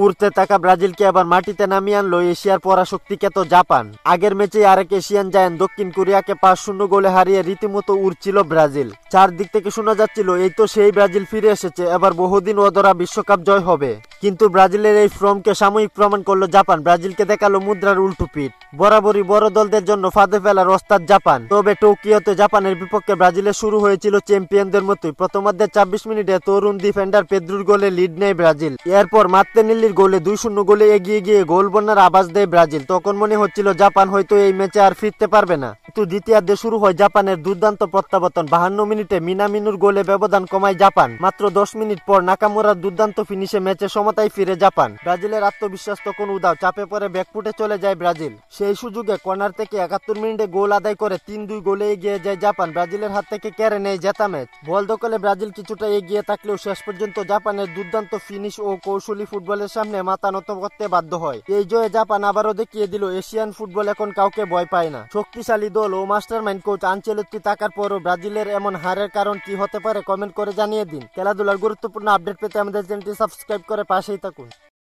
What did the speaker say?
উড়তে থাকা ব্রাজিলকে আবার মাটিতে নামিয়ে আনলো এশিয়ার পরাশক্তিখ্যাত জাপান। আগের ম্যাচে আরেক এশিয়ান জায়ান্ট দক্ষিণ কোরিয়াকে 5-0 গোলে হারিয়ে রীতিমতো উড়ছিল ব্রাজিল। চারদিক থেকে শোনা যাচ্ছিল এই তো সেই ব্রাজিল ফিরে এসেছে, এবার বহুদিন অধরা বিশ্বকাপ জয় হবে। কিন্তু ব্রাজিলের এই ফর্মকে সাময়িক প্রমাণ করলো জাপান, ব্রাজিলকে দেখালো মুদ্রার উল্টো পিঠ। বরাবরই বড় দলদের জন্য ফাঁদে ফেলার ওস্তাদ জাপান। তবে টোকিওতে জাপানের বিপক্ষে ব্রাজিলের শুরু হয়েছিল চ্যাম্পিয়নদের মতোই। প্রথমার্ধে 26 মিনিটে তরুণ ডিফেন্ডার পেদ্রুর গোলে লিড নেয় ব্রাজিল। এরপর মার্তিনেল্লির গোলে 2-0 গোলে এগিয়ে গিয়ে গোল বন্যার আভাস দেয় ব্রাজিল। তখন মনে হচ্ছিল জাপান হয়তো এই ম্যাচে আর ফিরতে পারবে না। কিন্তু দ্বিতীয়ার্ধে শুরু হয় জাপানের দুর্দান্ত প্রত্যাবর্তন। 52 মিনিটে মিনামিনুর গোলে ব্যবধান কমায় জাপান। মাত্র 10 মিনিট পর নাকামুরার দুর্দান্ত ফিনিশে ম্যাচে সমতায় ফিরে জাপান। ব্রাজিলের আত্মবিশ্বাস তখন উধাও, চাপে পড়ে ব্যাকফুটে চলে যায় ব্রাজিল। সেই সুযোগে কর্নার থেকে 71 মিনিটে গোল আদায় করে 3-2 গোলে এগিয়ে যায় জাপান। ব্রাজিলের হাত থেকে কেড়ে নেয় জেতা ম্যাচ। বল দখলে ব্রাজিল কিছুটা এগিয়ে থাকলেও শেষ পর্যন্ত জাপানের দুর্দান্ত ফিনিশ ও কৌশলী ফুটবলের সামনে মাথা নত করতে বাধ্য হয়। এই জয়ে জাপান আবারও দেখিয়ে দিল এশিয়ান ফুটবল এখন কাউকে ভয় পায় না। শক্তিশালী দল ও মাস্টারমাইন্ড কোচ আনচেলত্তি থাকার পরও ব্রাজিলের এমন হারের কারণ কি হতে পারে কমেন্ট করে জানিয়ে দিন। খেলাধুলার গুরুত্বপূর্ণ আপডেট পেতে আমাদের চ্যানেলটি সাবস্ক্রাইব করে পাশেই থাকুন।